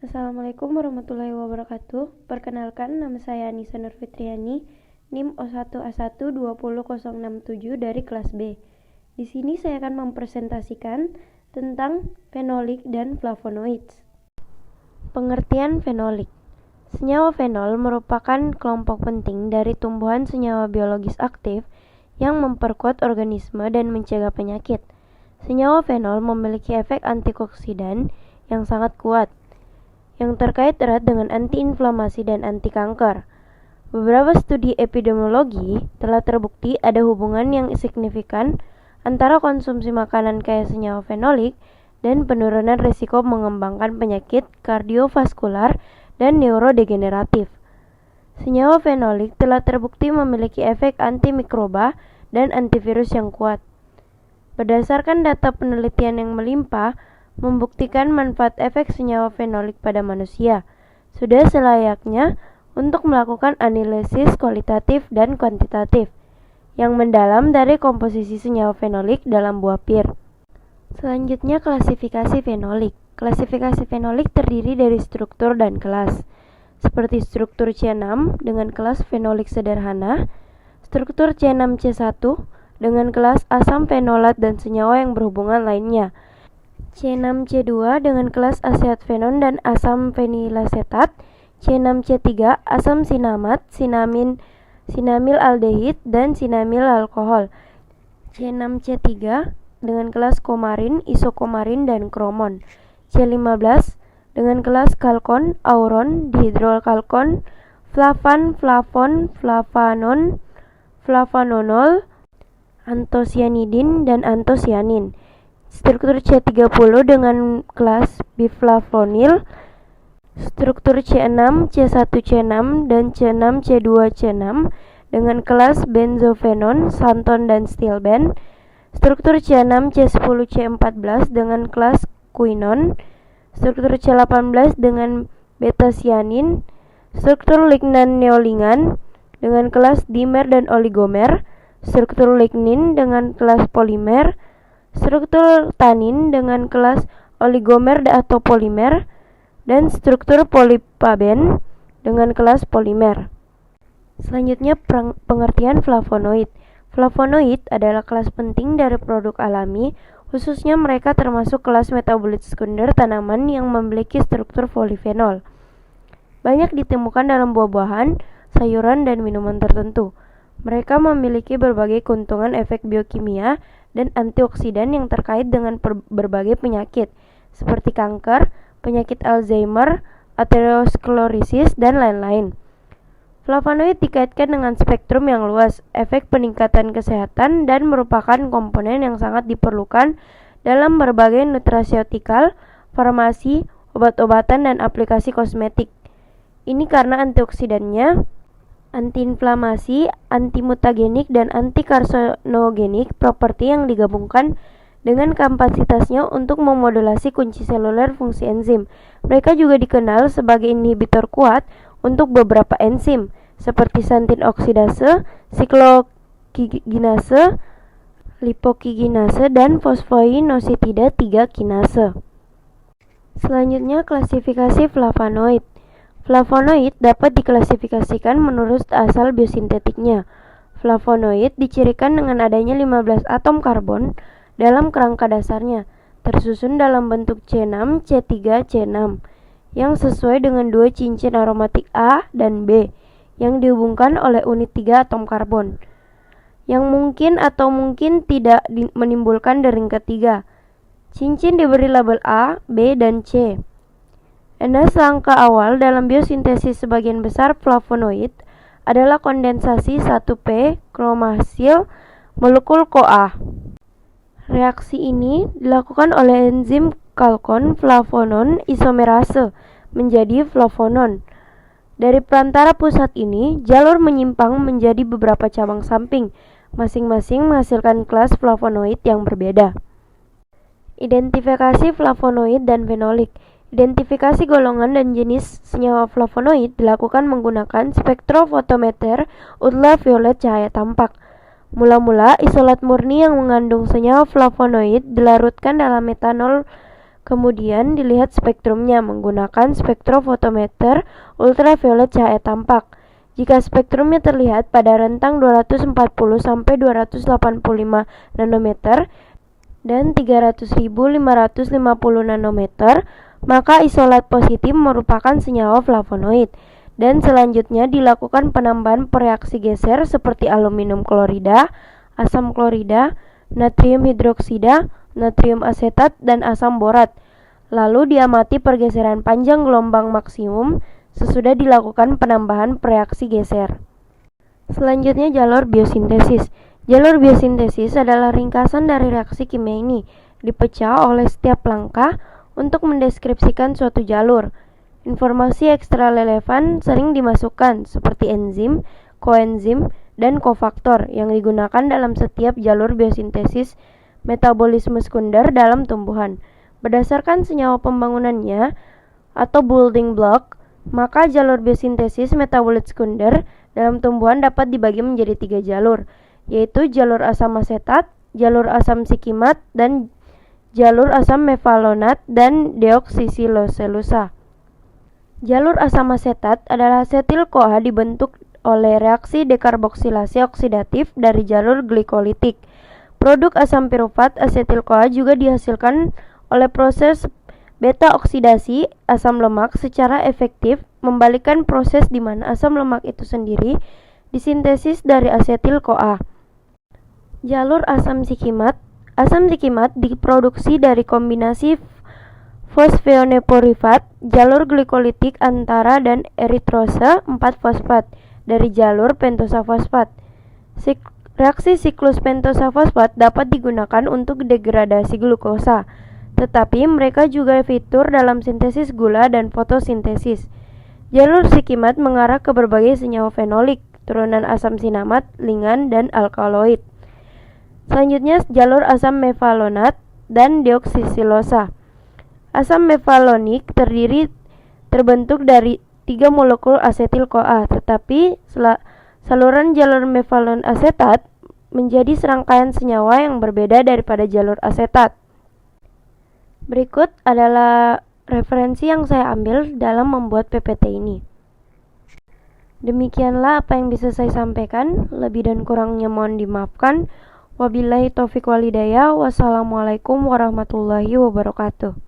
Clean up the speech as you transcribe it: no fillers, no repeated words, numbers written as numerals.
Assalamualaikum warahmatullahi wabarakatuh. Perkenalkan, nama saya Anissa Nurfitriani, NIM 01A1200067 dari kelas B. Di sini saya akan mempresentasikan tentang fenolik dan flavonoids. Pengertian fenolik. Senyawa fenol merupakan kelompok penting dari tumbuhan senyawa biologis aktif yang memperkuat organisme dan mencegah penyakit. Senyawa fenol memiliki efek antioksidan yang sangat kuat, yang terkait erat dengan antiinflamasi dan anti kanker. Beberapa studi epidemiologi telah terbukti ada hubungan yang signifikan antara konsumsi makanan kaya senyawa fenolik dan penurunan risiko mengembangkan penyakit kardiovaskular dan neurodegeneratif. Senyawa fenolik telah terbukti memiliki efek antimikroba dan antivirus yang kuat. Berdasarkan data penelitian yang melimpah, membuktikan manfaat efek senyawa fenolik pada manusia. Sudah selayaknya untuk melakukan analisis kualitatif dan kuantitatif yang mendalam dari komposisi senyawa fenolik dalam buah pir. Selanjutnya, klasifikasi fenolik. Klasifikasi fenolik terdiri dari struktur dan kelas, seperti struktur C6 dengan kelas fenolik sederhana, struktur C6C1 dengan kelas asam fenolat dan senyawa yang berhubungan lainnya, C6C2 dengan kelas aseatfenon dan asam fenilasetat, C6C3 asam sinamat, sinamil aldehid dan sinamil alkohol, C6C3 dengan kelas komarin, isokomarin dan kromon, C15 dengan kelas kalkon, auron, dihidrolkalkon, flavan, flavon, flavanon, flavanonol, antosianidin dan antosianin. Struktur C30 dengan kelas biflavonil, struktur C6, C1C6 dan C6C2C6 dengan kelas benzofenon, santon dan stilben, struktur C6, C10, C14 dengan kelas quinon, struktur C18 dengan betasianin, struktur lignan neolingan dengan kelas dimer dan oligomer, struktur lignin dengan kelas polimer, struktur tanin dengan kelas oligomer atau polimer, dan struktur polipaben dengan kelas polimer. Selanjutnya, pengertian flavonoid. Flavonoid adalah kelas penting dari produk alami, khususnya mereka termasuk kelas metabolit sekunder tanaman yang memiliki struktur polifenol. Banyak ditemukan dalam buah-buahan, sayuran, dan minuman tertentu. Mereka memiliki berbagai keuntungan efek biokimia dan antioksidan yang terkait dengan berbagai penyakit, seperti kanker, penyakit Alzheimer, aterosklerosis, dan lain-lain. Flavonoid dikaitkan dengan spektrum yang luas, efek peningkatan kesehatan, dan merupakan komponen yang sangat diperlukan dalam berbagai nutraceutikal, farmasi, obat-obatan, dan aplikasi kosmetik. Ini karena antioksidannya antiinflamasi, antimutagenik, dan antikarsinogenik, properti yang digabungkan dengan kapasitasnya untuk memodulasi kunci seluler fungsi enzim. Mereka juga dikenal sebagai inhibitor kuat untuk beberapa enzim, seperti santin oksidase, siklokiginase, lipokiginase, dan fosfoinositida 3 kinase. Selanjutnya, klasifikasi flavonoid. Flavonoid dapat diklasifikasikan menurut asal biosintetiknya. Flavonoid dicirikan dengan adanya 15 atom karbon dalam kerangka dasarnya, tersusun dalam bentuk C6, C3, C6, yang sesuai dengan dua cincin aromatik A dan B, yang dihubungkan oleh unit 3 atom karbon, yang mungkin atau mungkin tidak menimbulkan dering ketiga. Cincin diberi label A, B, dan C. Langkah awal dalam biosintesis sebagian besar flavonoid adalah kondensasi 1,P kromasil molekul CoA. Reaksi ini dilakukan oleh enzim kalkon flavonon isomerase menjadi flavonon. Dari perantara pusat ini, jalur menyimpang menjadi beberapa cabang samping, masing-masing menghasilkan kelas flavonoid yang berbeda. Identifikasi flavonoid dan fenolik. Identifikasi golongan dan jenis senyawa flavonoid dilakukan menggunakan spektrofotometer ultraviolet cahaya tampak. Mula-mula, isolat murni yang mengandung senyawa flavonoid dilarutkan dalam metanol Kemudian dilihat spektrumnya menggunakan spektrofotometer ultraviolet cahaya tampak. Jika spektrumnya terlihat pada rentang 240 sampai 285 nanometer dan 300.550 nanometer, maka isolat positif merupakan senyawa flavonoid. Dan selanjutnya dilakukan penambahan reaksi geser seperti aluminium klorida, asam klorida, natrium hidroksida, natrium asetat, dan asam borat. Lalu diamati pergeseran panjang gelombang maksimum sesudah dilakukan penambahan reaksi geser. Selanjutnya jalur biosintesis. Jalur biosintesis adalah ringkasan dari reaksi kimia ini, dipecah oleh setiap langkah untuk mendeskripsikan suatu jalur. Informasi ekstra relevan sering dimasukkan seperti enzim, koenzim, dan kofaktor yang digunakan dalam setiap jalur biosintesis metabolisme sekunder dalam tumbuhan. Berdasarkan senyawa pembangunannya atau building block, maka jalur biosintesis metabolit sekunder dalam tumbuhan dapat dibagi menjadi 3 jalur, yaitu jalur asam asetat, jalur asam sikimat, dan jalur asam mevalonat dan deoksisiloselusa. Jalur asam asetat adalah asetil-CoA dibentuk oleh reaksi dekarboksilasi oksidatif dari jalur glikolitik. Produk asam pirufat asetil-CoA juga dihasilkan oleh proses beta oksidasi asam lemak secara efektif, membalikkan proses di mana asam lemak itu sendiri disintesis dari asetil-CoA. Jalur asam sikimat. Asam sikimat diproduksi dari kombinasi fosfonepurifat, jalur glikolitik antara dan eritrose 4-fosfat dari jalur pentosa fosfat. Reaksi siklus pentosa fosfat dapat digunakan untuk degradasi glukosa, tetapi mereka juga fitur dalam sintesis gula dan fotosintesis. Jalur sikimat mengarah ke berbagai senyawa fenolik, turunan asam sinamat, lingan, dan alkaloid. Selanjutnya jalur asam mevalonat dan deoksisilosa. Asam mevalonik terbentuk dari 3 molekul asetil-CoA, tetapi saluran jalur mevalon asetat menjadi serangkaian senyawa yang berbeda daripada jalur asetat. Berikut adalah referensi yang saya ambil dalam membuat PPT ini. Demikianlah apa yang bisa saya sampaikan, lebih dan kurangnya mohon dimaafkan. Wabillahi taufiq walhidayah. Wassalamualaikum warahmatullahi wabarakatuh.